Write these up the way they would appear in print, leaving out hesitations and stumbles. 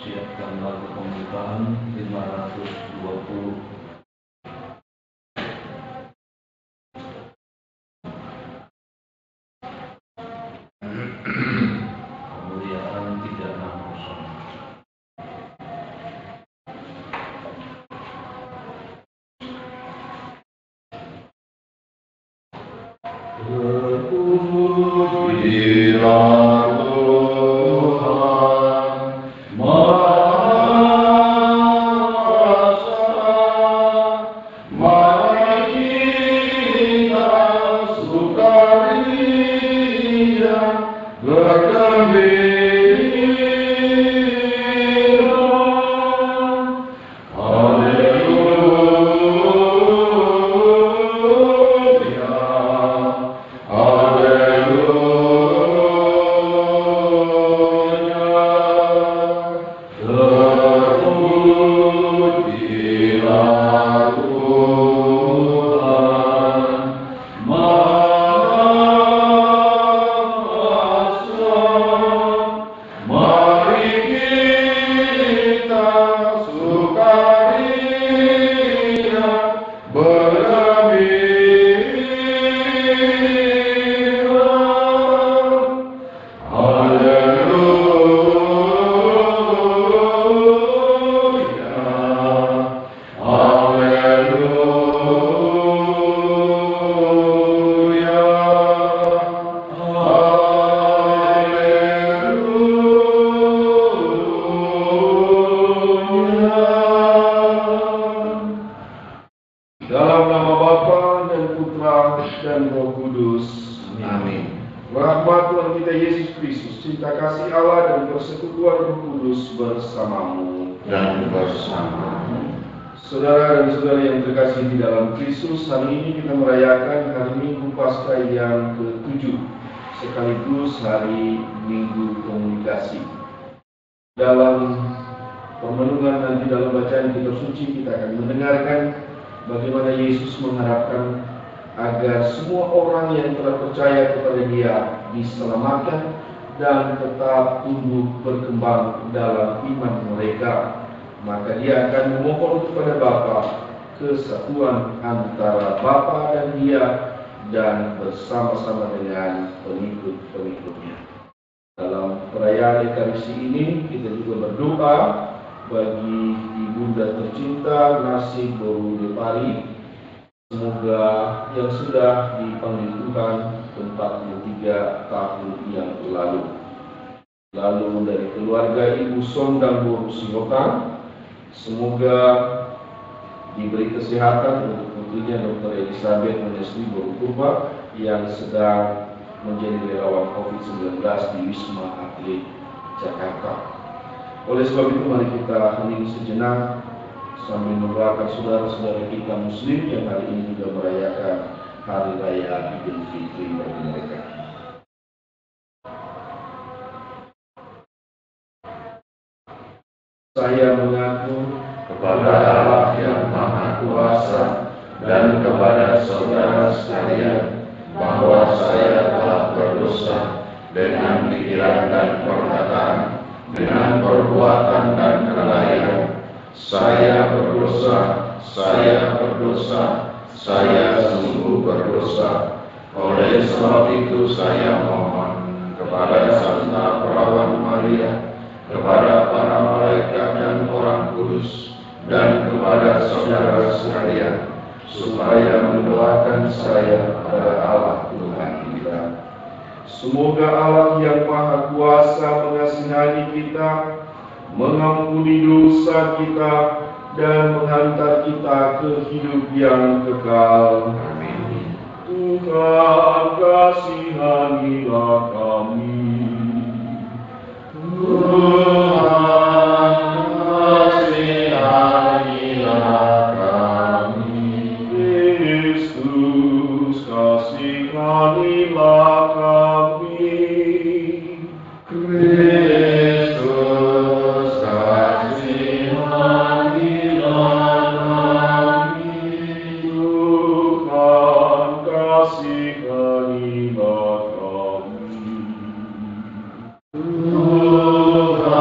siapkan lagu pembukaan 520. Kemuliaan 360. Terpujilah Tuhan Maha Kuasa, mari kita sukaria bergembira. Dalam nama Bapa dan Putra dan Roh Kudus. Amin. Rahmat Tuhan kita Yesus Kristus, cinta kasih Allah dan persekutuan Roh Kudus bersamamu dan bersamamu. Saudara dan saudari yang terkasih di dalam Kristus, hari ini kita merayakan hari Minggu Paskah yang ke-7, sekaligus hari Minggu Komunikasi. Dalam permenungan nanti dalam bacaan kitab suci kita akan mendengarkan bagaimana Yesus mengharapkan agar semua orang yang telah percaya kepada Dia diselamatkan dan tetap tumbuh berkembang dalam iman mereka. Maka Dia akan memohon kepada Bapa kesatuan antara Bapa dan Dia dan bersama-sama dengan pengikut-pengikutnya. Dalam perayaan Ekaristi ini kita juga berdoa bagi ibunda tercinta Nasib Boru Depari, semoga yang sudah dipanggil Tuhan 43 tahun yang lalu. Lalu dari keluarga Ibu Sondang Boru Singotang, semoga diberi kesehatan untuk putrinya Dr. Elizabeth Menesli Boru Purba yang sedang menjadi relawan COVID-19 di Wisma Atlet Jakarta. Oleh sebab itu mari kita hening sejenak sambil mendoakan saudara-saudara kita Muslim yang hari ini juga merayakan Hari Raya Idul Fitri bagi mereka. Saya mengaku kepada Allah yang Maha Kuasa dan kepada saudara sekalian bahwa saya telah berdosa dengan pikiran dan perkataan, dengan perbuatan dan kelalaian. Saya berdosa, saya sungguh berdosa. Oleh sebab itu saya mohon kepada Santa Perawan Maria, kepada para malaikat dan orang kudus, dan kepada saudara sekalian, supaya mendoakan saya kepada Allah Tuhan kita. Semoga Allah yang Maha Kuasa mengasihani kita, mengampuni dosa kita, dan menghantar kita ke hidup yang kekal. Amin. Tuhan kasihanilah kami. Tuhan kasihanilah kami. Kristus kasihanilah kami. Kristus kasihanilah kami. Tuhan kasihanilah kami. Tuhan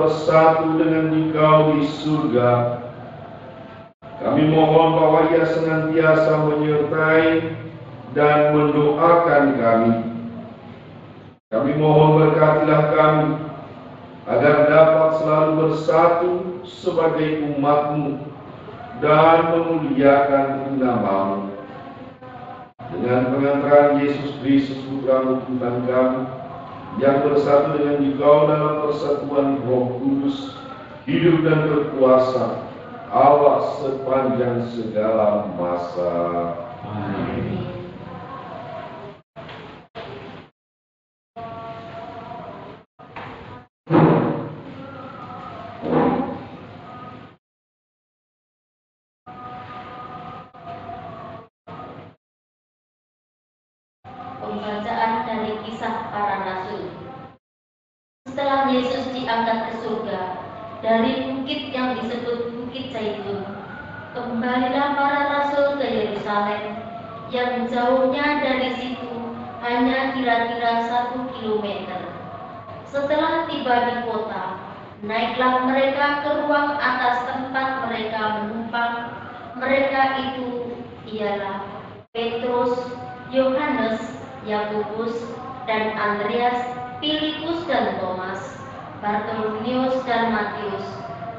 bersatu dengan Engkau di surga. Kami mohon bahwa Ia senantiasa menyertai dan mendoakan kami. Kami mohon berkatilah kami agar dapat selalu bersatu sebagai umat-Mu dan memuliakan nama-Mu. Dengan pengantaran Yesus Kristus Putra-Mu Tuhan kami, yang bersatu dengan Engkau dalam persatuan Roh Kudus, hidup dan berkuasa Allah sepanjang segala masa. Amin. Pembacaan dari Kisah Para Rasul. Setelah Yesus diangkat ke surga dari bukit yang disebut Bukit Zaitun, kembalilah para rasul ke Yerusalem, yang jauhnya dari situ hanya kira-kira 1 kilometer. Setelah tiba di kota, naiklah mereka ke ruang atas tempat mereka menumpang. Mereka itu ialah Petrus, Yohanes, Yakobus dan Andreas, Filipus dan Thomas, Bartolomeus dan Matius,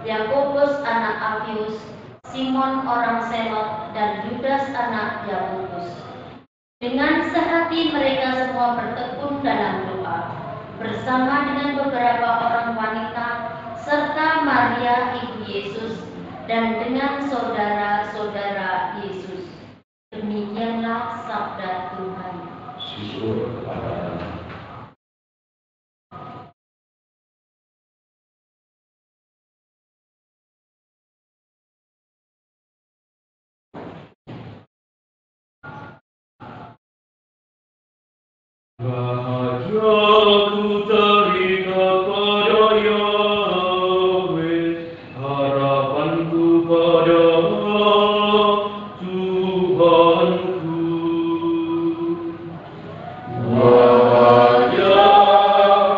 Yakobus anak Alfius, Simon orang Selot dan Yudas anak Yakobus. Dengan sehati mereka semua bertekun dalam doa bersama dengan beberapa orang wanita serta Maria ibu Yesus dan dengan saudara-saudara Yesus. Demikianlah sabda Tuhan. Syukur kepada Allah. Bahagia ku terikat pada Yahweh, harapanku pada Tuhanku. Bahagia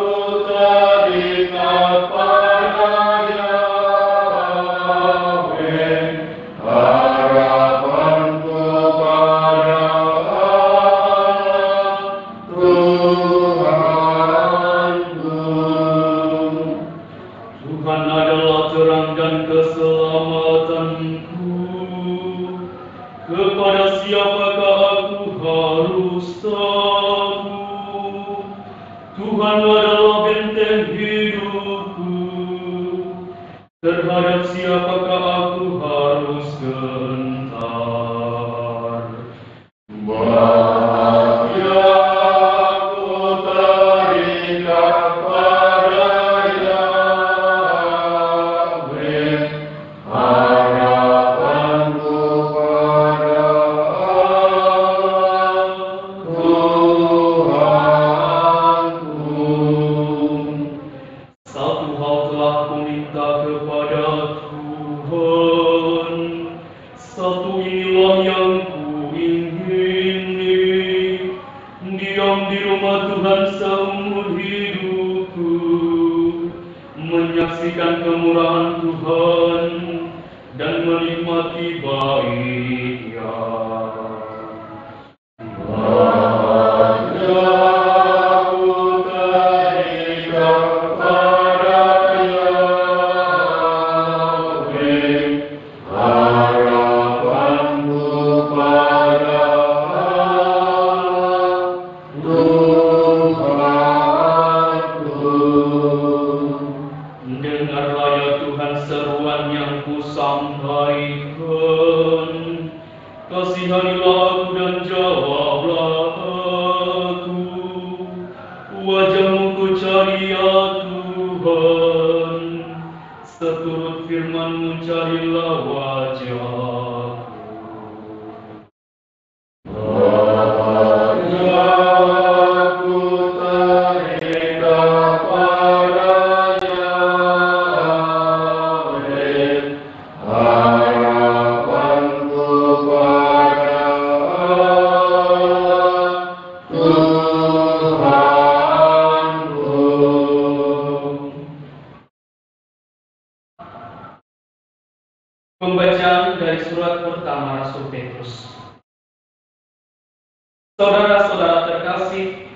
ku terikat pada Yahweh, harapanku pada Tuhan adalah terang dan keselamatanku. Kepada siapakah aku harus takut? Tuhan adalah benteng hidupku. Terhadap siapakah aku harus gentar? Bahagia ku terikat pada Yahweh, harapanku pada Tuhanku. Satu hal telah kuminta kepada Tuhan, satu inilah yang kuingini, diam di rumah Tuhan seumur hidupku, menyaksikan kemurahan Tuhan dan menikmati baiknya. Bahagia ku terikat pada Yahweh, harapanku pada Tuhanku. Dengarlah ya Tuhan seruan yang kusampaikan, kasihanilah aku dan jawablah aku. Wajah-Mu ku cari ya Tuhan, seturut firman-Mu carilah wajah-Ku. Bahagia ku terikat pada Yahweh, harapanku pada Tuhanku. Pembacaan dari surat pertama Rasul Petrus. Saudara-saudara terkasih,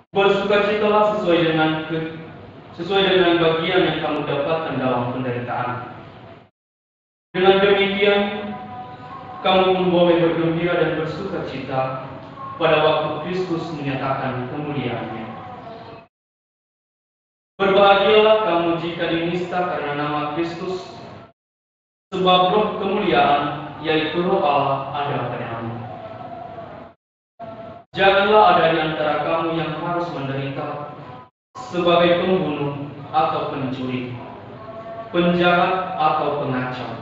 bersukacitalah sesuai dengan bagian yang kamu dapatkan dalam penderitaan. Dengan demikian, kamu pun boleh bergembira dan bersukacita pada waktu Kristus menyatakan kemuliaannya. Berbahagialah kamu jika dinista karena nama Kristus, sebab roh kemuliaan, yaitu roh Allah, ada padamu. Janganlah ada di antara kamu yang harus menderita sebagai pembunuh atau pencuri, penjahat atau pengacau.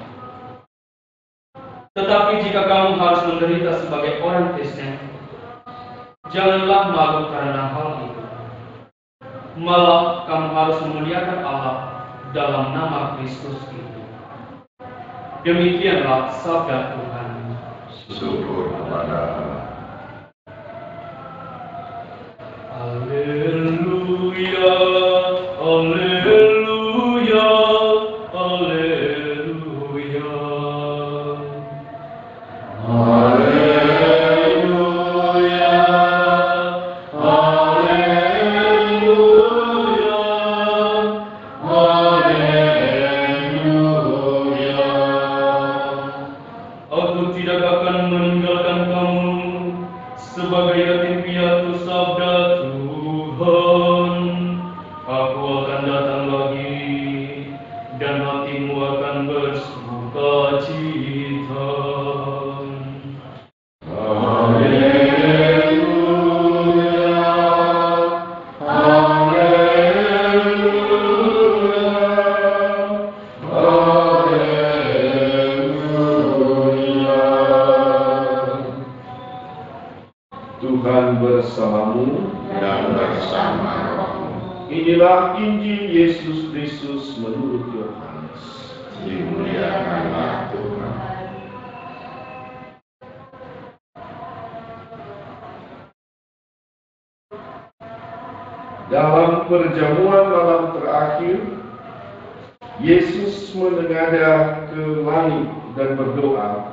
Tetapi jika kamu harus menderita sebagai orang Kristen, janganlah malu karena hal itu. Malah kamu harus memuliakan Allah dalam nama Kristus itu. Demikianlah sabda Tuhan. Syukur kepada Allah. Haleluya, haleluya, haleluya. Haleluya, haleluya, haleluya. Aku tidak akan meninggalkan kamu sebagai yatim piatu, sabda Tuhan. Aku akan datang lagi dan hatimu akan bersuka cita. Haleluya, haleluya, haleluya. Tuhan bersamamu. Dan bersama rohmu. Inilah Injil Yesus Kristus menurut Yohanes. Dimuliakanlah Tuhan. Dalam perjamuan malam terakhir, Yesus menengadah ke langit dan berdoa,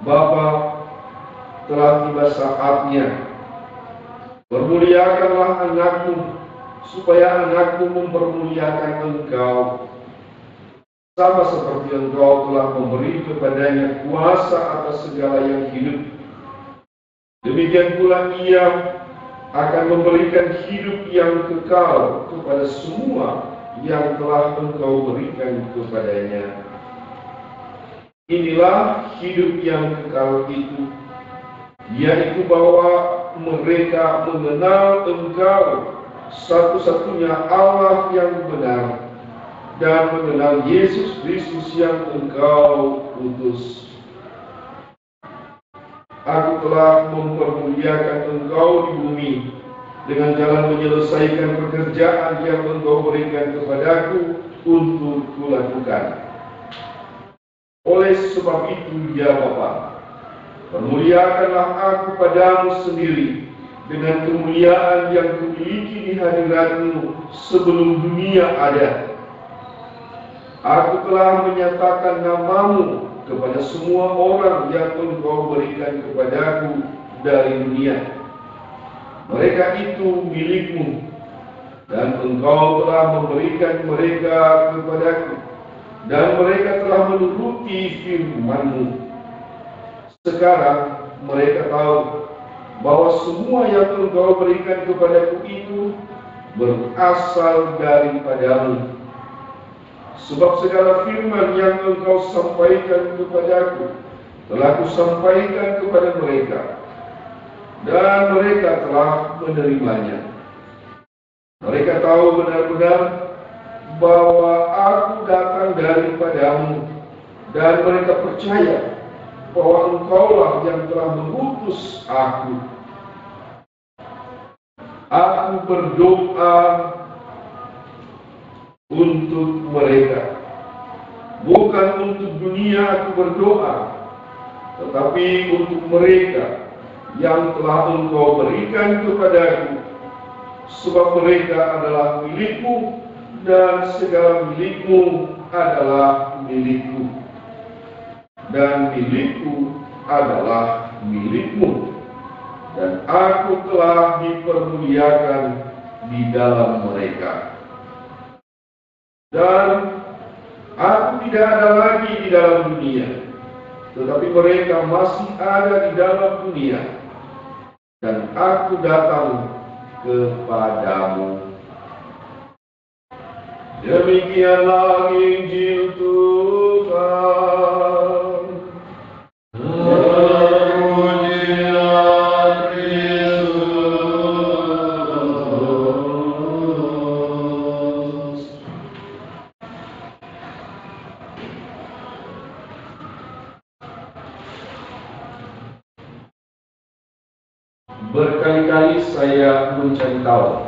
"Bapa, telah tiba saatnya. Permuliakanlah anakmu, supaya anakmu mempermuliakan engkau, sama seperti engkau telah memberi kepadanya kuasa atas segala yang hidup. Demikian pula ia akan memberikan hidup yang kekal kepada semua yang telah engkau berikan kepadanya. Inilah hidup yang kekal itu, yaitu bahwa mereka mengenal engkau, satu-satunya Allah yang benar, dan mengenal Yesus Kristus yang engkau utus. Aku telah mempermuliakan engkau di bumi dengan jalan menyelesaikan pekerjaan yang engkau berikan kepadaku untuk kulakukan. Oleh sebab itu, ya Bapa, permuliakanlah aku padamu sendiri dengan kemuliaan yang kumiliki di hadiratmu sebelum dunia ada. Aku telah menyatakan namamu kepada semua orang yang engkau berikan kepadaku dari dunia. Mereka itu milikmu, dan engkau telah memberikan mereka kepadaku, dan mereka telah menuruti firman-Mu. Sekarang mereka tahu bahwa semua yang engkau berikan kepadaku itu berasal daripadamu. Sebab segala firman yang engkau sampaikan kepadaku telah kusampaikan kepada mereka, dan mereka telah menerimanya. Mereka tahu benar-benar bahwa aku datang daripadamu, dan mereka percaya bahwa engkaulah yang telah mengutus aku. Aku berdoa untuk mereka, bukan untuk dunia aku berdoa, tetapi untuk mereka yang telah engkau berikan kepadaku, sebab mereka adalah milikmu, dan segala milikmu adalah milikku, dan milikku adalah milikmu, dan aku telah dipermuliakan di dalam mereka. Dan aku tidak ada lagi di dalam dunia, tetapi mereka masih ada di dalam dunia, dan aku datang kepadamu. Demikianlah Injil Tuhan. Terpujilah Kristus. Berkali-kali saya mencari tahu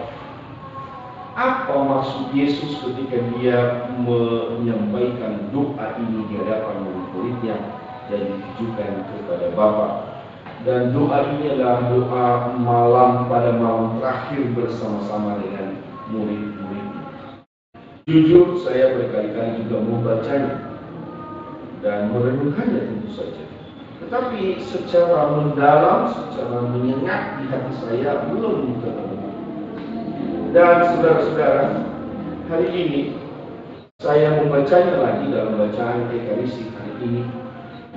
apa maksud Yesus ketika dia menyampaikan doa ini di hadapan murid-muridnya dan ditujukan kepada Bapa. Dan doa ini adalah doa malam pada malam terakhir bersama-sama dengan murid-muridnya. Jujur saya berkali-kali juga membacanya dan merenungkannya tentu saja. Tetapi secara mendalam, secara menyengat di hati saya belum ketemu. Dan saudara-saudara, hari ini saya membacanya lagi dalam bacaan Ekaristi hari ini,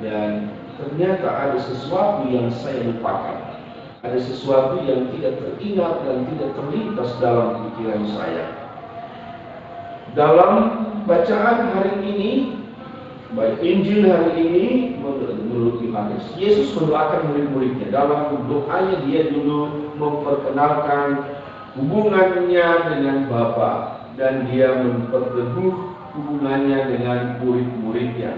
dan ternyata ada sesuatu yang saya lupakan. Ada sesuatu yang tidak teringat dan tidak terlintas dalam pikiran saya. Dalam bacaan hari ini, baik Injil hari ini menurut Yohanes, Yesus mendoakan murid-muridnya. Dalam doanya dia dulu memperkenalkan hubungannya dengan Bapa, dan dia memperteguh hubungannya dengan murid-muridnya.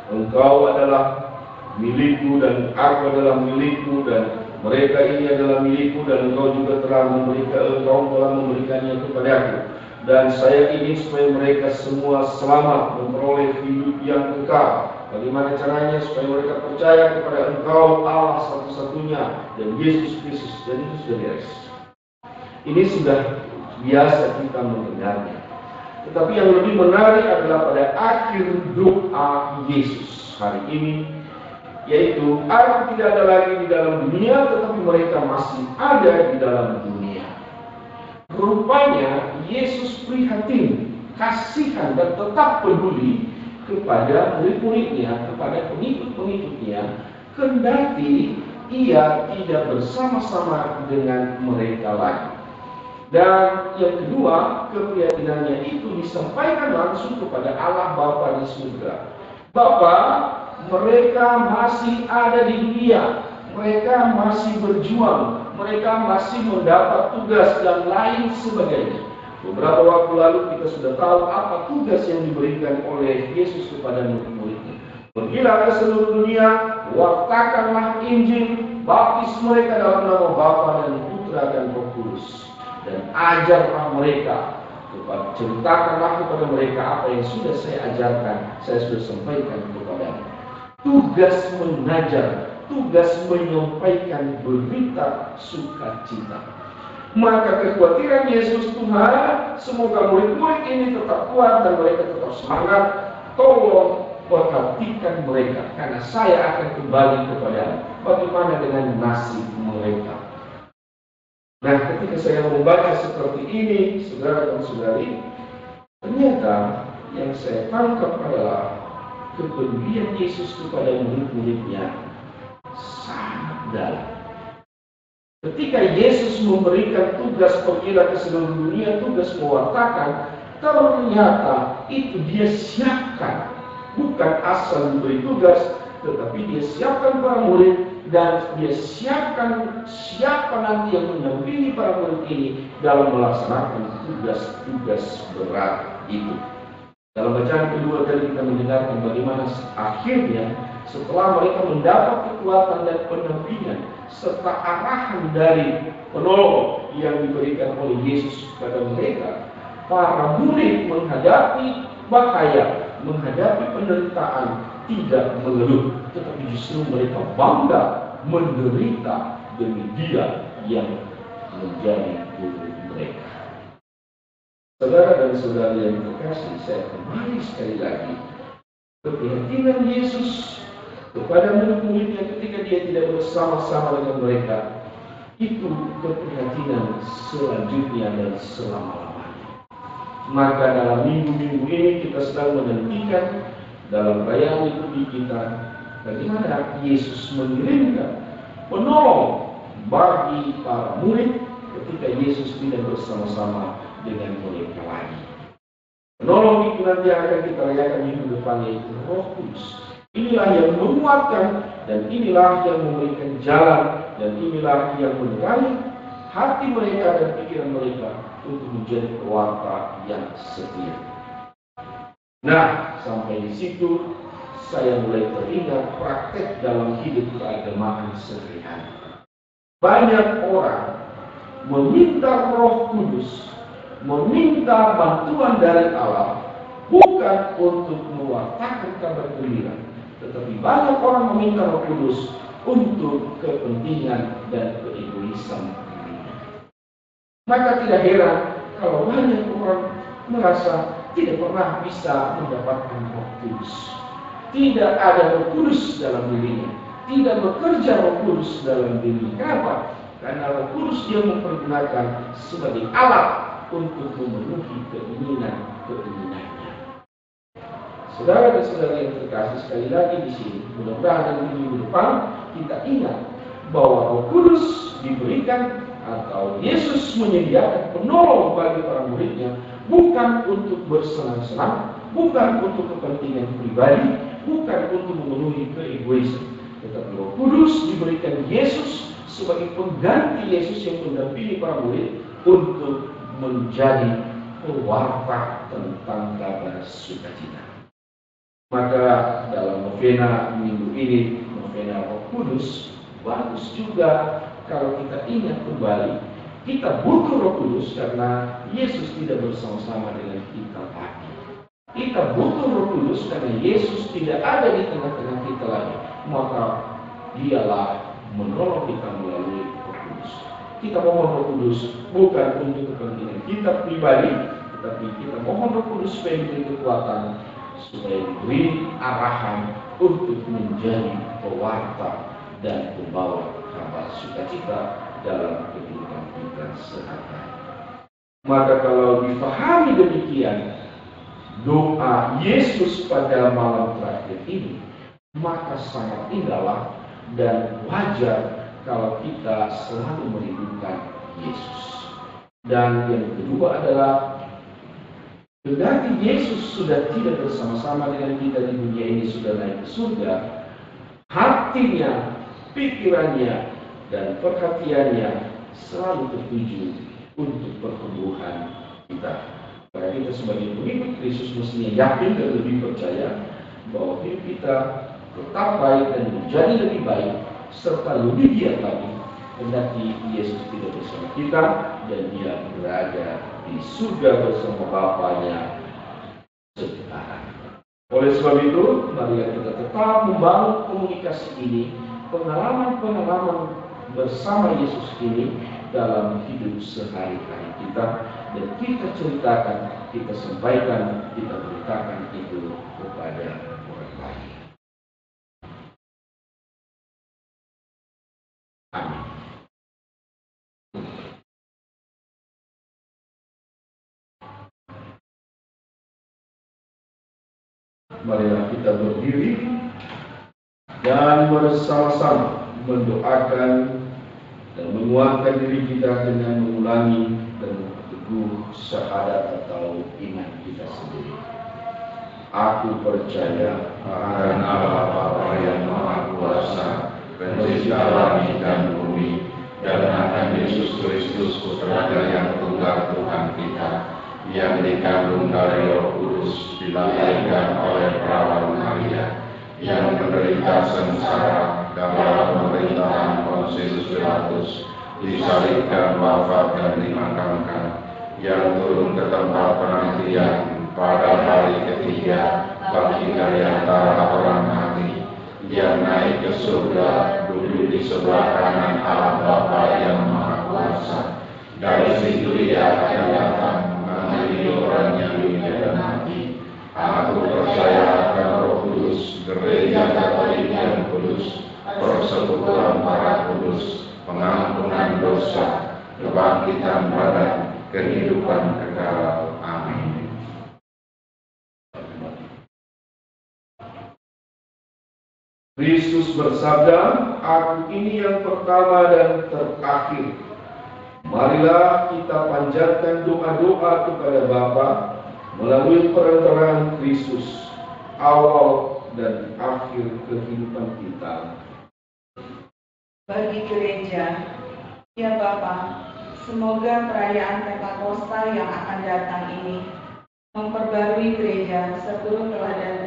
Engkau adalah milikku dan aku adalah milikku, dan mereka ini adalah milikku, dan engkau telah memberikannya kepadaku. Dan saya ingin supaya mereka semua selamat memperoleh hidup yang kekal. Bagaimana caranya? Supaya mereka percaya kepada Engkau Allah satu-satunya dan Yesus Kristus. Dan itu sudah beres. Ini sudah biasa kita mendengarnya. Tetapi yang lebih menarik adalah pada akhir doa Yesus hari ini, yaitu aku tidak ada lagi di dalam dunia, tetapi mereka masih ada di dalam dunia. Rupanya Yesus prihatin, kasihan dan tetap peduli kepada murid-muridnya, kepada pengikut-pengikutnya, kendati ia tidak bersama-sama dengan mereka lagi. Dan yang kedua, keprihatinannya itu disampaikan langsung kepada Allah Bapa di surga. Bapa, mereka masih ada di dunia, mereka masih berjuang, mereka masih mendapat tugas dan lain sebagainya. Beberapa waktu lalu kita sudah tahu apa tugas yang diberikan oleh Yesus kepada murid-muridnya. Pergilah ke seluruh dunia, wartakanlah Injil, baptis mereka dalam nama Bapa dan Putra dan Roh Kudus, dan ajarlah mereka, ceritakanlah kepada mereka apa yang sudah saya ajarkan, saya sudah sampaikan kepada. Tugas mengajar, tugas menyampaikan berita sukacita. Maka kekhawatiran Yesus, Tuhan, semoga murid-murid ini tetap kuat dan mereka tetap semangat. Tolong perhatikan mereka, karena saya akan kembali kepada bagaimana dengan nasib mereka. Nah, ketika saya membaca seperti ini, saudara dan saudari, ternyata yang saya tangkap adalah kepedulian Yesus kepada murid-muridnya sangat dalam. Ketika Yesus memberikan tugas pergilah ke seluruh dunia, tugas mewartakan, ternyata itu dia siapkan. Bukan asal diberi tugas, tetapi dia siapkan para murid, dan dia siapkan siapa nanti yang mendampingi para murid ini dalam melaksanakan tugas-tugas berat itu. Dalam bacaan kedua tadi kita mendengarkan bagaimana akhirnya setelah mereka mendapat kekuatan dan pendampingan serta arahan dari penolong yang diberikan oleh Yesus kepada mereka, para murid menghadapi bahaya, menghadapi penderitaan, tidak mengeluh, tetapi justru mereka bangga menderita demi Dia yang menjadi guru mereka. Saudara dan saudari yang terkasih, saya kembali sekali lagi keprihatinan Yesus kepada murid-muridnya ketika dia tidak bersama-sama dengan mereka, itu keprihatinan selanjutnya dan selama-lamanya. Maka dalam minggu-minggu ini kita sedang menantikan dalam perayaan liturgi kita bagaimana Yesus mengirimkan penolong bagi para murid ketika Yesus tidak bersama-sama dengan mereka lagi. Penolong itu nanti akan kita rayakan minggu depan, yaitu Roh Kudus. Inilah yang menguatkan dan inilah yang memberikan jalan dan inilah yang menerangi hati mereka dan pikiran mereka untuk menjadi pewarta yang setia. Nah, sampai di situ saya mulai teringat praktek dalam hidup keagamaan sehari-hari. Banyak orang meminta Roh Kudus, meminta bantuan dari Allah, bukan untuk mewartakan kabar gembira, tetapi banyak orang meminta Roh Kudus untuk kepentingan dan keegoisan dirinya. Maka tidak heran kalau banyak orang merasa tidak pernah bisa mendapatkan Roh Kudus. Tidak ada Roh Kudus dalam dirinya, tidak bekerja Roh Kudus dalam dirinya. Kenapa? Karena Roh Kudus dia mempergunakan sebagai alat untuk memenuhi keinginan-keinginannya. Saudara dan saudari yang terkasih, sekali lagi di sini, mudah-mudahan di minggu depan kita ingat bahwa Roh Kudus diberikan atau Yesus menyediakan penolong bagi para muridnya bukan untuk bersenang-senang, bukan untuk kepentingan pribadi, bukan untuk memenuhi keegoisan, tetapi Roh Kudus diberikan Yesus sebagai pengganti Yesus yang mendampingi para murid untuk menjadi pewarta tentang kabar sukacita. Maka dalam novena minggu ini, novena Roh Kudus, bagus juga kalau kita ingat kembali, kita butuh Roh Kudus karena Yesus tidak bersama-sama dengan kita lagi. Kita butuh Roh Kudus karena Yesus tidak ada di tengah-tengah kita lagi. Maka dialah menolong kita melalui Roh Kudus. Kita mohon Roh Kudus bukan untuk kepentingan kita pribadi, tetapi kita mohon Roh Kudus supaya diberi kekuatan, supaya diberi arahan untuk menjadi pewarta dan pembawa kabar sukacita dalam kehidupan kita sehari-hari. Maka kalau difahami demikian doa Yesus pada malam terakhir ini, maka sangat indahlah dan wajar kalau kita selalu merindukan Yesus. Dan yang kedua adalah kendati Yesus sudah tidak bersama-sama dengan kita di dunia ini, sudah naik ke surga, hatinya, pikirannya, dan perhatiannya selalu tertuju untuk pertumbuhan kita. Karena kita sebagai pengikut Kristus mestinya yakin dan lebih percaya bahwa hidup kita tetap baik dan menjadi lebih baik serta lebih giat lagi kendati Yesus tidak bersama kita dan dia berada di surga bersama Bapanya sekarang. Oleh sebab itu, mari kita tetap membangun komunikasi ini, pengalaman-pengalaman bersama Yesus ini dalam hidup sehari-hari kita, dan kita ceritakan, kita sampaikan, kita beritakan itu kepada orang lain. Amin. Marilah kita berdiri dan bersama-sama mendoakan dan menguatkan diri kita dengan mengulangi dan teguh syahadat atau iman kita sendiri. Aku percaya akan Allah Bapa yang Maha Kuasa, Pencipta langit dan bumi, dan akan Yesus Kristus Putra yang tunggal Tuhan kita, yang dikandung dari Roh Kudus, dilahirkan oleh perawan Maria, yang menderita sengsara dalam pemerintahan Pontius Pilatus, disalibkan, wafat dan dimakamkan, yang turun ke tempat penantian pada hari ketiga, bangkit dari antara orang mati, yang naik ke surga, duduk di sebelah kanan Allah Bapa yang Maha Kuasa. Dari situ Dia akan datang mengambil bagi orang yang hidup dan mati. Aku percaya akan Roh Kudus, gereja Katolik yang kudus, persekutuan para kudus, pengampunan dosa, kebangkitan badan, kehidupan kekal. Amin. Kristus bersabda, "Aku ini yang pertama dan terakhir." Marilah kita panjatkan doa-doa kepada Bapa melalui perantaraan Kristus, awal dan akhir kehidupan kita. Bagi gereja, ya Bapa, semoga perayaan Pentakosta yang akan datang ini memperbarui gereja seturut teladan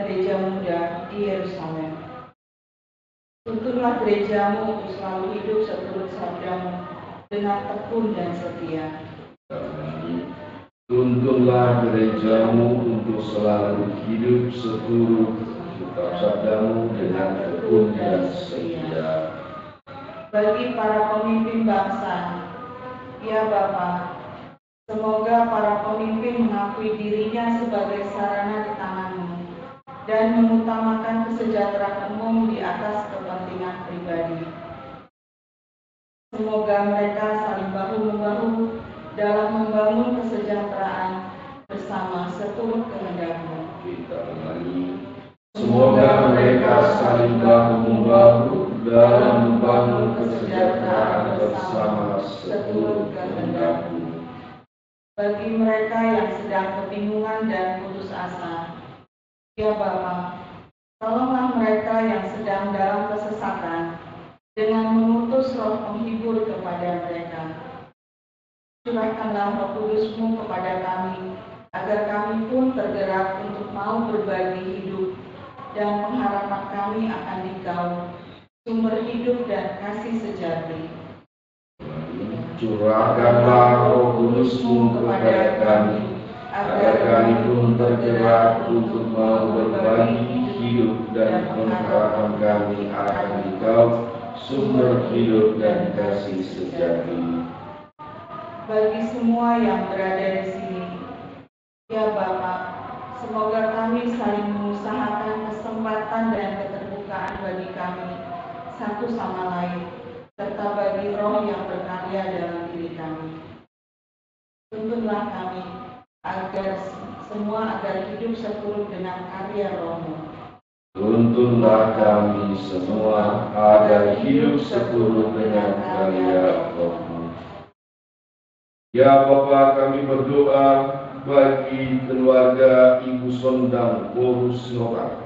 gereja muda di Yerusalem. Tuntunlah gerejamu untuk selalu hidup seturut sabdamu dengan tekun dan setia. Tuntunlah gerejamu untuk selalu hidup seturut kitab sabdamu dengan tekun dan setia. Bagi para pemimpin bangsa, ya Bapa, semoga para pemimpin mengakui dirinya sebagai sarana di tangan-Mu dan mengutamakan kesejahteraan umum di atas kepentingan pribadi. Semoga mereka saling bahu-membahu dalam membangun kesejahteraan bersama seturut kehendak-Mu. Kita ulangi. Semoga mereka saling bahu-membahu dalam membangun kesejahteraan bersama seturut kehendak-Mu. Bagi mereka yang sedang kebingungan dan putus asa, ya Bapa, tolonglah mereka yang sedang dalam kesesatan dengan mengutus Roh penghibur kepada mereka. Curahkanlah Roh Kudus-Mu kepada kami, agar kami pun tergerak untuk mau berbagi hidup dan pengharapan kami akan Dikau, sumber hidup dan kasih sejati. Curahkanlah Roh Kudus-Mu kepada kami, agar kami pun tergerak untuk mau berbagi hidup dan pengharapan kami akan Dikau, sumber hidup dan kasih sejati. Bagi semua yang berada di sini, ya Bapa, semoga kami saling mengusahakan kesempatan dan keterbukaan bagi kami satu sama lain, serta bagi Roh yang berkarya dalam diri kami. Tuntunlah kami agar hidup seturut dengan karya Roh-Mu. Tuntunlah kami semua agar hidup seturut dengan karya Roh-Mu. Ya Bapa, kami berdoa bagi keluarga Ibu Sondang Borus Nora.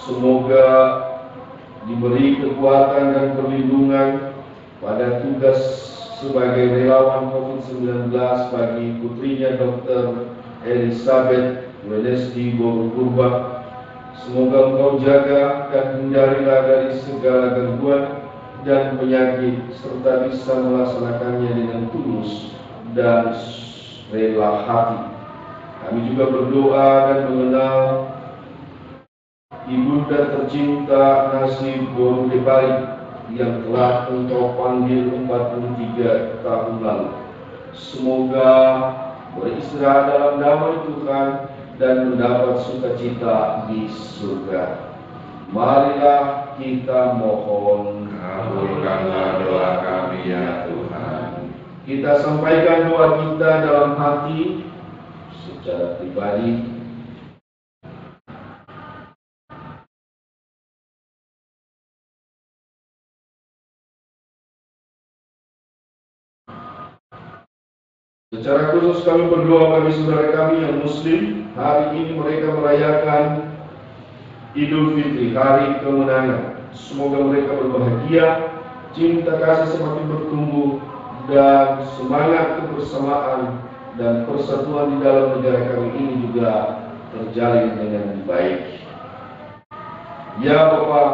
Semoga diberi kekuatan dan perlindungan pada tugas sebagai relawan COVID-19 bagi putrinya Dr. Elizabeth Wenesti Borupurba. Semoga Engkau jaga dan hindarilah dari segala gangguan dan penyakit, serta bisa melaksanakannya dengan tulus dan rela hati. Kami juga berdoa dan mengenal Ibunda tercinta Nasib Borudepari yang telah Engkau panggil 43 tahun lalu. Semoga beristirahat dalam damai Tuhan dan mendapat sukacita di surga. Marilah kita mohon. Kabulkanlah doa kami ya Tuhan. Kita sampaikan doa kita dalam hati secara pribadi. Secara khusus kami berdoa bagi saudara kami yang Muslim. Hari ini mereka merayakan Idul Fitri, hari kemenangan. Semoga mereka berbahagia, cinta kasih semakin bertumbuh, dan semangat kebersamaan dan persatuan di dalam negara kami ini juga terjalin dengan baik. Ya Bapa,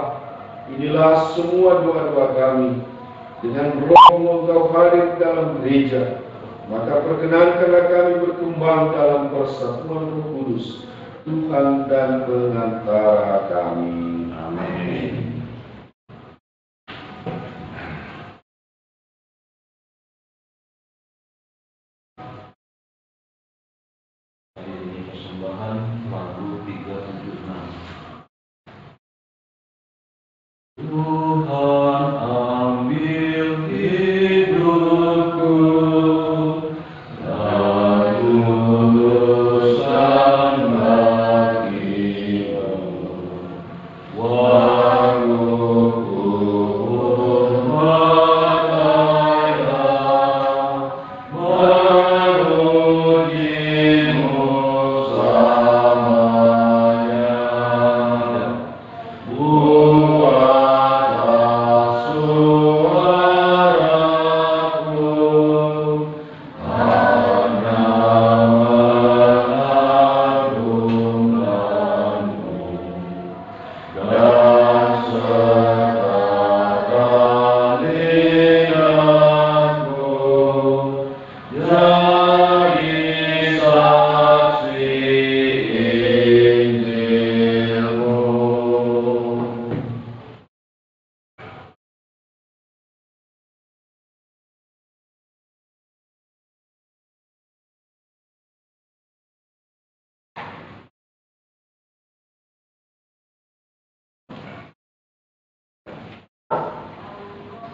inilah semua doa-doa kami. Dengan Roh-Mu Engkau hadir dalam gereja, maka perkenankanlah kami berkembang dalam persatuan Roh Kudus, Tuhan dan pengantara kami. Amin. persembahan lagu 376. Tuhan ambil hidupku, dan lulusan hatimu, waruku berkata, memujimu selamanya. Buatlah suaraku hanya mengagungkanmu, dan sertakan lidahku jadi saksi Injilmu.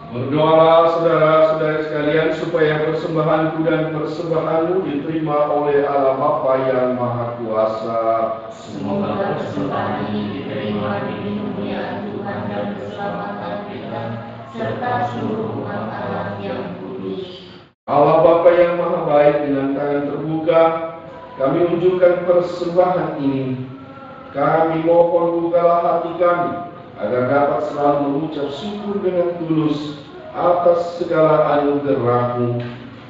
Berdoalah saudara-saudari sekalian supaya persembahanku dan persembahanmu diterima oleh Allah Bapa yang Maha Kuasa. Semoga persembahan ini diterima demi kemuliaan Tuhan dan keselamatan kita, serta seluruh umat Allah yang kudus. Allah Bapa yang Maha Baik, dengan tangan terbuka kami unjukkan persembahan ini. Kami mohon bukalah hati kami agar dapat selalu mengucap syukur dengan tulus atas segala anugerah-Mu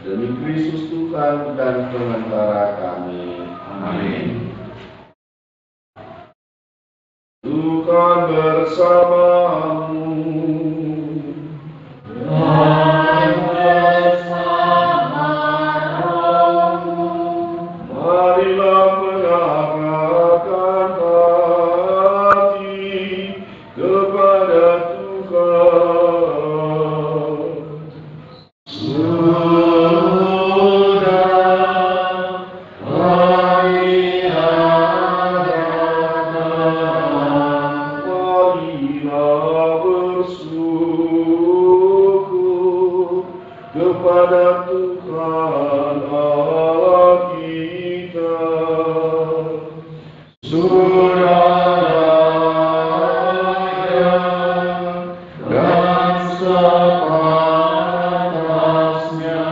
demi Kristus Tuhan dan Pengantara kami. Amin. Tuhan bersamamu. Dan bersama rohmu. Marilah mengarahkan hati kepada Tuhan. Sudah kami adakan, Marilah bersyukur kepada Tuhan Allah kita. Suraya dan sepantasnya.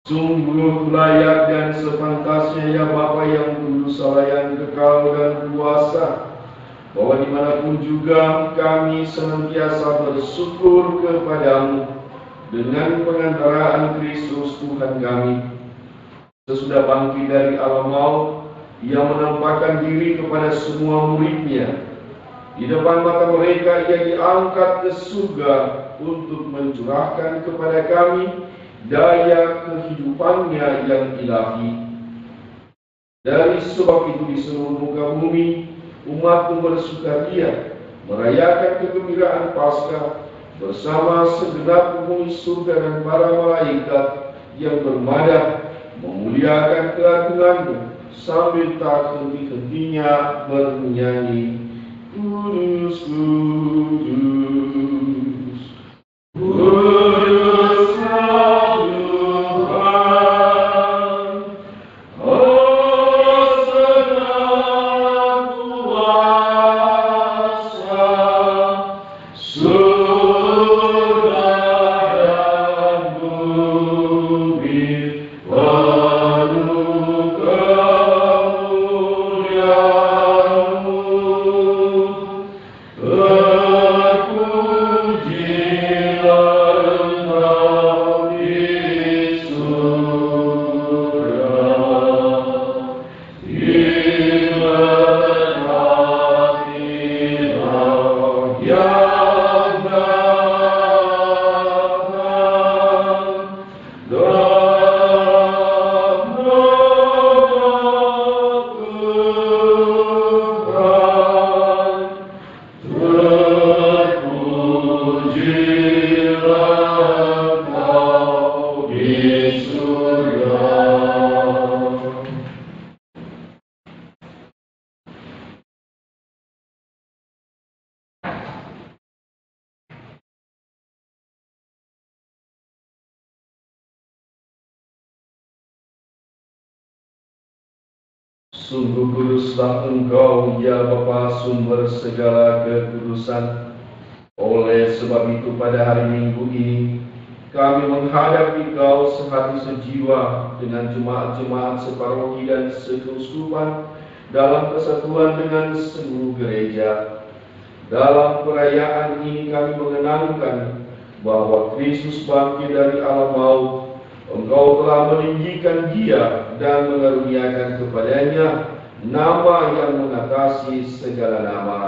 Sungguh layak dan sepantasnya ya Bapa yang kudus, Allah yang kekal dan kuasa, bahwa dimanapun juga kami senantiasa bersyukur kepadamu dengan pengantaraan Kristus Tuhan kami. Sesudah bangkit dari alam maut, Ia menampakkan diri kepada semua murid-Nya. Di depan mata mereka Ia diangkat ke surga untuk mencurahkan kepada kami daya kehidupan-Nya yang ilahi. Dari sebab itu di seluruh muka bumi umat-Mu bersukaria merayakan kegembiraan Paskah bersama segenap penghuni surga dan para malaikat yang bermadah memuliakan keagungan-Mu sambil tak henti-hentinya bernyanyi, Kudus, Kudus, Kudus Tuhan, Hosana kuasa, surga dan bumi penuh kemuliaan-Mu. Terpujilah Engkau di Sungguh kuduslah Engkau, ya Bapa, sumber segala kekudusan. Oleh sebab itu pada hari Minggu ini, kami menghadap Engkau sehati sejiwa dengan jemaat-jemaat separoki dan sekeuskupan dalam kesatuan dengan seluruh gereja. Dalam perayaan ini kami mengenangkan bahwa Kristus bangkit dari alam maut. Engkau telah meninggikan Dia dan mengaruniakan kepadanya nama yang mengatasi segala nama.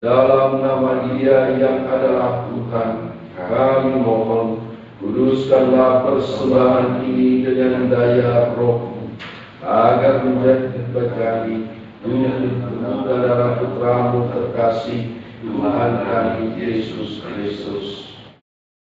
Dalam nama Dia yang adalah Tuhan, kami mohon, kuduskanlah persembahan ini dengan daya Roh-Mu, agar menjadi berkali tubuh dan darah Putra-Mu terkasih, Tuhan kami Yesus Kristus.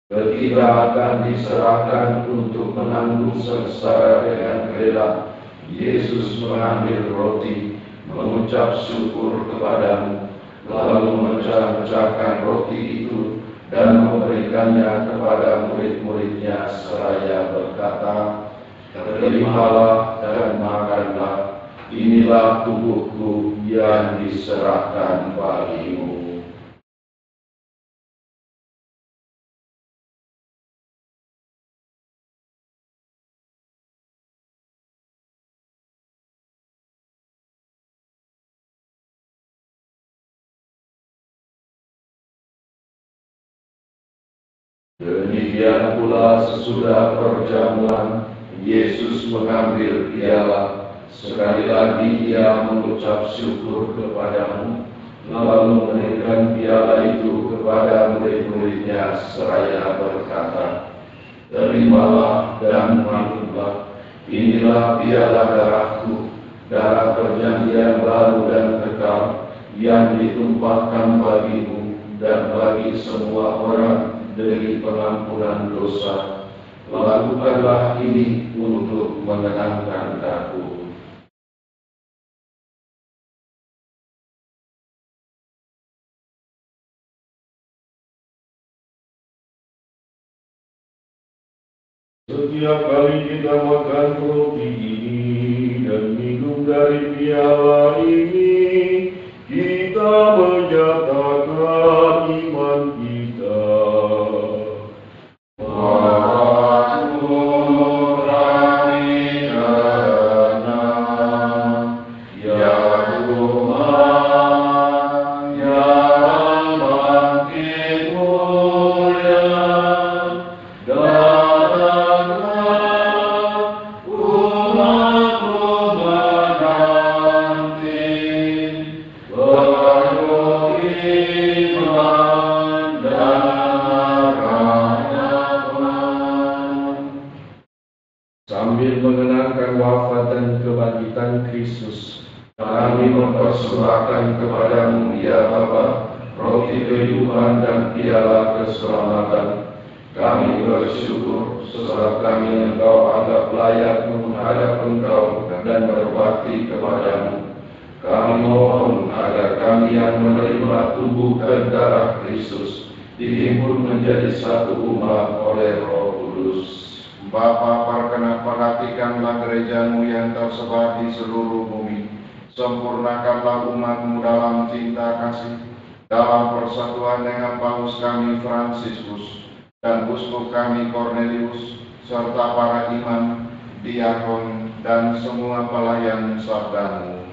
Ketika akan diserahkan untuk menanggung sengsara dengan rela, Yesus mengambil roti, mengucap syukur kepadamu, lalu memecah-mecahkan roti itu dan memberikannya kepada murid-muridnya seraya berkata, "Terimalah dan makanlah, inilah tubuhku yang diserahkan bagimu." Demikian pula sesudah perjamuan, Yesus mengambil piala. Sekali lagi Ia mengucap syukur kepadamu, lalu memberikan piala itu kepada murid-muridnya seraya berkata, "Terimalah dan minumlah, inilah piala darahku, darah perjanjian baru dan kekal, yang ditumpahkan bagimu dan bagi semua orang demi pengampunan dosa. Lakukanlah ini untuk mengenangkan Aku." Setiap kali kita makan roti ini dan minum dari piala ini, kita menyatakan iman kita. Sambil mengenangkan wafat dan kebangkitan Kristus, kami mempersembahkan kepadamu, ya Bapa, roti kehidupan dan piala keselamatan. Kami bersyukur sebab kami Engkau anggap layak menghadap Engkau dan berbakti kepadamu. Kami mohon agar kami yang menerima tubuh dan darah Kristus dihimpun menjadi satu umat oleh Roh Kudus. Bapa, perhatikanlah gereja-Mu yang tersebar di seluruh bumi. Sempurnakanlah umat-Mu dalam cinta kasih, dalam persatuan dengan Paus kami Fransiskus dan Uskup kami Cornelius, serta para imam, diakon, dan semua pelayan sabda-Mu.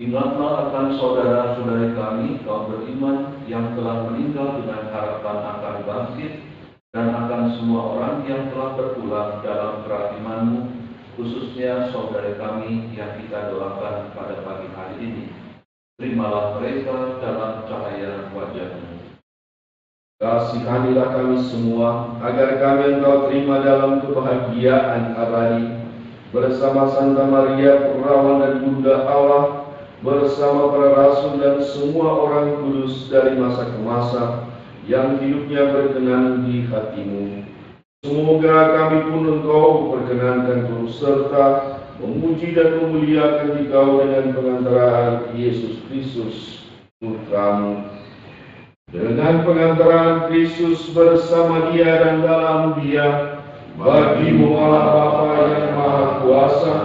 Ingatlah akan saudara-saudari kami, kaum beriman yang telah meninggal dengan harapan akan bangkit, dan akan semua orang yang telah berpulang dalam kerahiman-Mu, khususnya saudara kami yang kita doakan pada pagi hari ini. Terimalah mereka dalam cahaya wajah-Mu. Kasihanilah kami semua, agar kami Engkau terima dalam kebahagiaan abadi, bersama Santa Maria Perawan dan Bunda Allah, bersama para rasul dan semua orang kudus dari masa ke masa, yang hidupnya berkenan di hati-Mu. Semoga kami pun Engkau perkenankan turut serta memuji dan memuliakan Engkau dengan pengantaraan Yesus Kristus, Putra-Mu. Dengan pengantaraan Kristus bersama Dia dan dalam Dia, bagi-Mu Allah Bapa yang Maha Kuasa,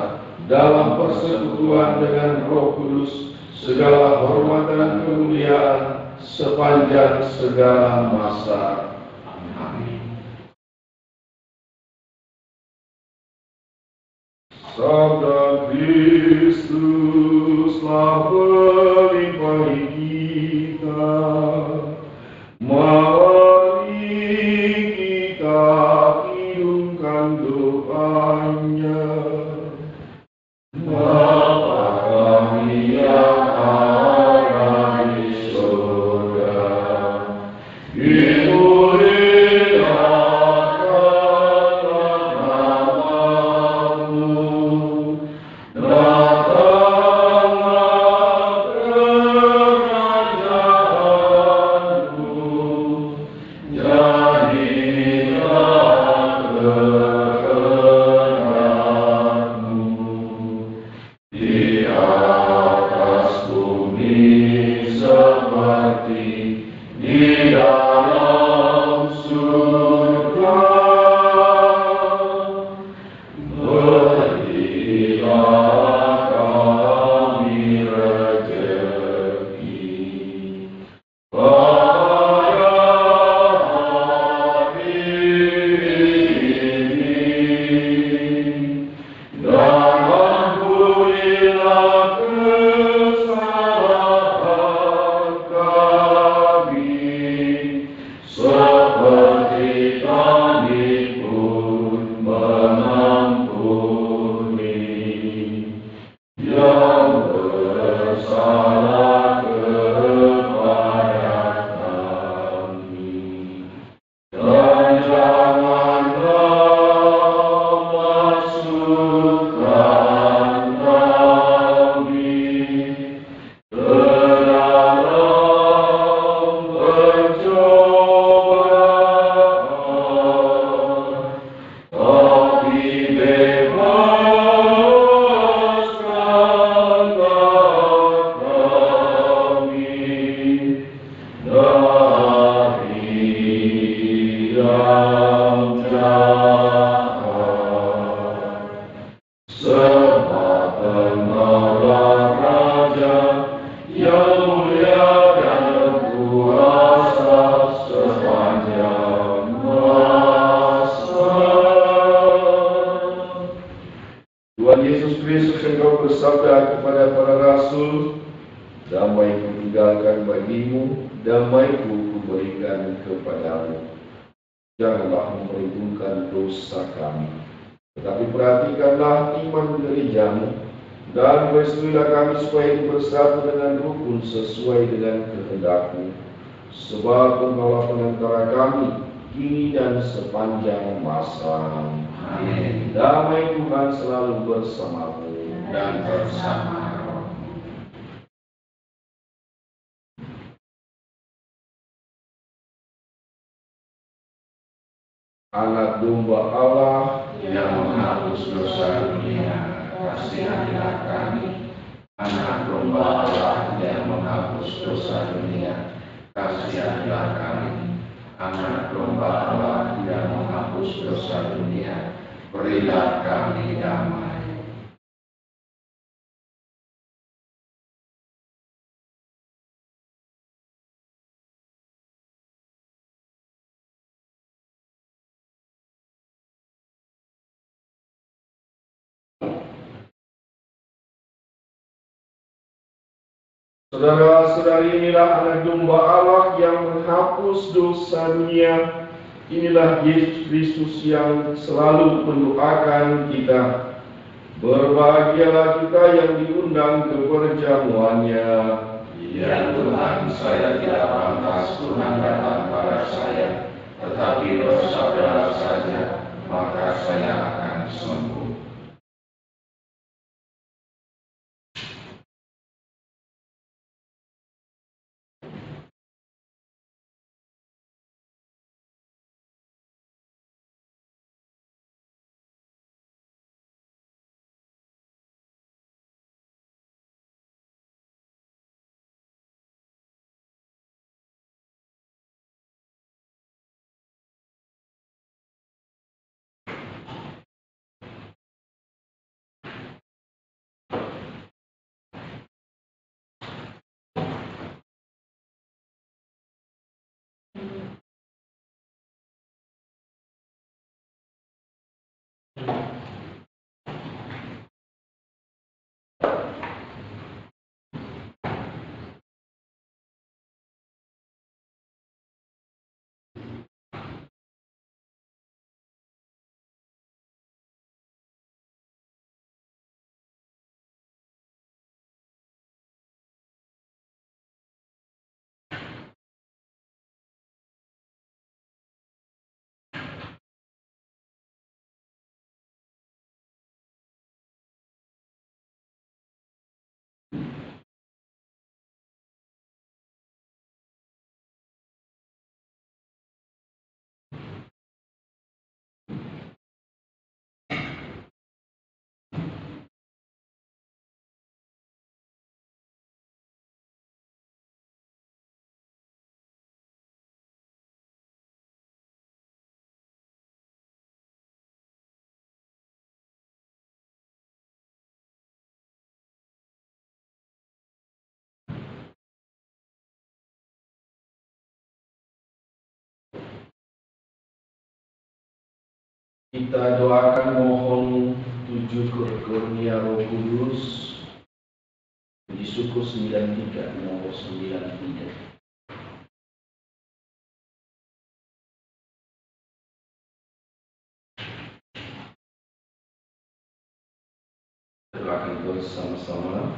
dalam persekutuan dengan Roh Kudus, segala hormat dan kemuliaan sepanjang segala masa. Amin. Sabda Kristus telah melimpahi kita. Mari kita hidupkan doanya. Bapa kami yang ada di surga, dimuliakanlah namamu, datanglah kerajaanmu, jadilah kehendakmu di atas bumi seperti di dalam surga. Berilah kami rezeki pada hari ini, dan ampunilah kesalahan kami, seperti kami pun mengampuni yang bersalah kepada kami. Dan janganlah masukkan kami ke dalam pencobaan, tapi bebaskanlah kami dari yang jahat. Sebab Engkaulah Raja yang mulia dan kuasa sepanjang masa. Tuhan Yesus Kristus, Engkau bersabda kepada para rasul, damai kutinggalkan bagimu, damai-Ku kuberikan kepadamu. Janganlah memperhitungkan dosa kami, tetapi perhatikanlah iman gerejamu, dan restuilah kami supaya bersatu dengan rukun sesuai dengan kehendak-Mu. Sebab Engkaulah penantara kami, kini dan sepanjang masa. Amin. Damai Tuhan selalu bersamamu. Dan bersama rohmu. Anak domba Allah, Yang menghapus dosa dunia, kasihanilah kami. Anak domba Allah yang menghapus dosa dunia, kasihanilah kami. Anak domba Allah yang menghapus dosa dunia, berilah kami damai. saudara-saudari, inilah anak domba Allah yang menghapus dosa dunia. Inilah Yesus Kristus yang selalu mendoakan kita. Berbahagialah kita yang diundang ke perjamuannya. Ya Tuhan, saya tidak pantas Tuhan datang pada saya, tetapi bersabdalah saja, maka saya akan sembuh. Kita doakan mohon 7 kurnia Roh Kudus di suku 93 nomor 93. Doakan bersama-sama.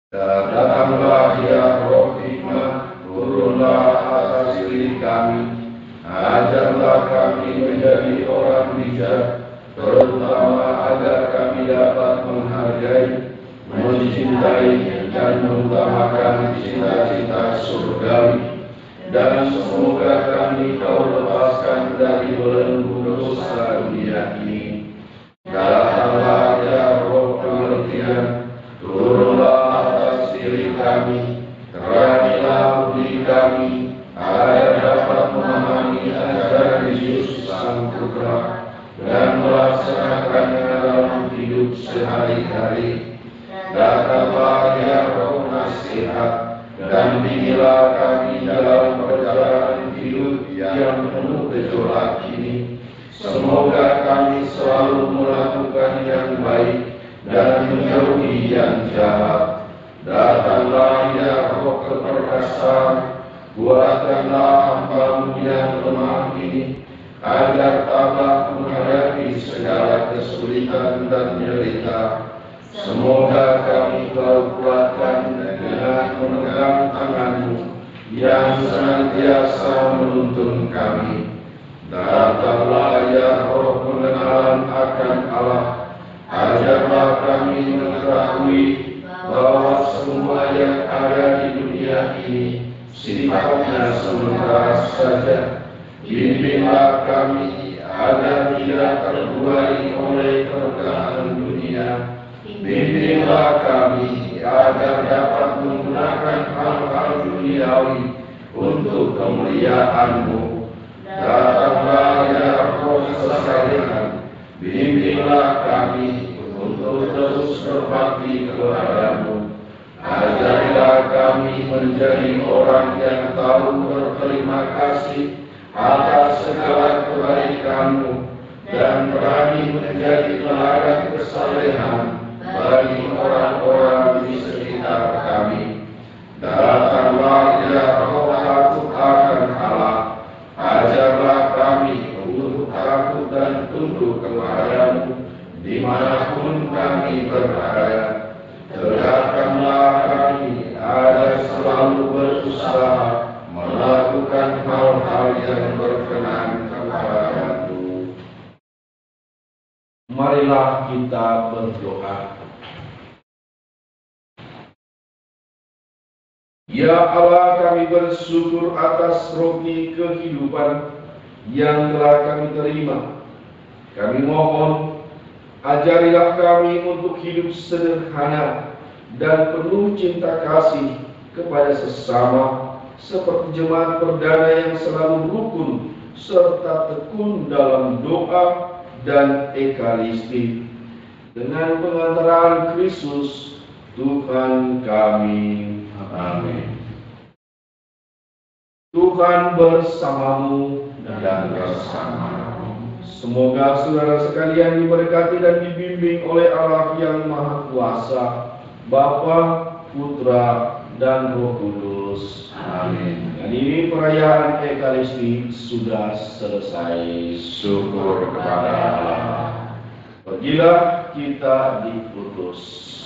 Datanglah ya Roh Hikmat, turunlah atas diri kami. Ajarlah kami menjadi orang bijak, terutama agar kami dapat menghargai, mencintai, dan mengutamakan cita-cita surgawi. Dan semoga kami kau lepaskan dari belenggu dosa dunia ini. Datanglah ya Roh pengertian, turunlah atas diri kami, terangilah budi kami, agar dapat memahami ajaran Yesus Sang Putra dan melaksanakannya dalam hidup sehari-hari. Datanglah ya Roh nasihat, dampingilah kami dalam perjalanan hidup yang penuh gejolak ini. Semoga kami selalu melakukan yang baik dan menjauhi yang jahat. Datanglah ya Roh keperkasaan, kuatkanlah hamba-Mu yang lemah ini, agar tabah menghadapi segala kesulitan dan nyerita. Semoga kami kau kuatkan dengan memegang tangan-Mu yang senantiasa menuntun kami. Datanglah ya Roh pengenalan akan Allah, ajarlah kami mengetahui bahwa semua yang ada di dunia ini sifatnya sementara saja. Bimbinglah kami agar tidak terbuai oleh pergaulan dunia. Bimbinglah kami agar dapat menggunakan hal-hal duniawi untuk kemuliaan-Mu. Datanglah ya Roh kesalehan, bimbinglah kami untuk terus berbakti kepada-Mu. Ajarilah kami menjadi orang yang tahu berterima kasih atas segala kebaikan-Mu dan berani menjadi teladan kesalehan bagi orang-orang di sekitar kami. Datanglah ya Roh takut akan Allah, ajarlah kami untuk takut dan tunduk kepada-Mu dimanapun kami berada. Tegakkanlah kami agar selalu berusaha melakukan hal-hal yang berkenan kepada-Mu. Marilah kita berdoa. Ya Allah, kami bersyukur atas roti kehidupan yang telah kami terima. Kami mohon, ajarilah kami untuk hidup sederhana dan penuh cinta kasih kepada sesama, seperti jemaat perdana yang selalu rukun serta tekun dalam doa dan ekaristi. Dengan pengantaran Kristus Tuhan kami. Amin. Tuhan bersamamu Dan bersama-Mu. Semoga saudara sekalian diberkati dan dibimbing oleh Allah yang Maha Kuasa, Bapa, Putra, dan Roh Kudus. Amin. Dan ini perayaan Ekaristi sudah selesai. Syukur kepada Allah. Pergilah kita diutus.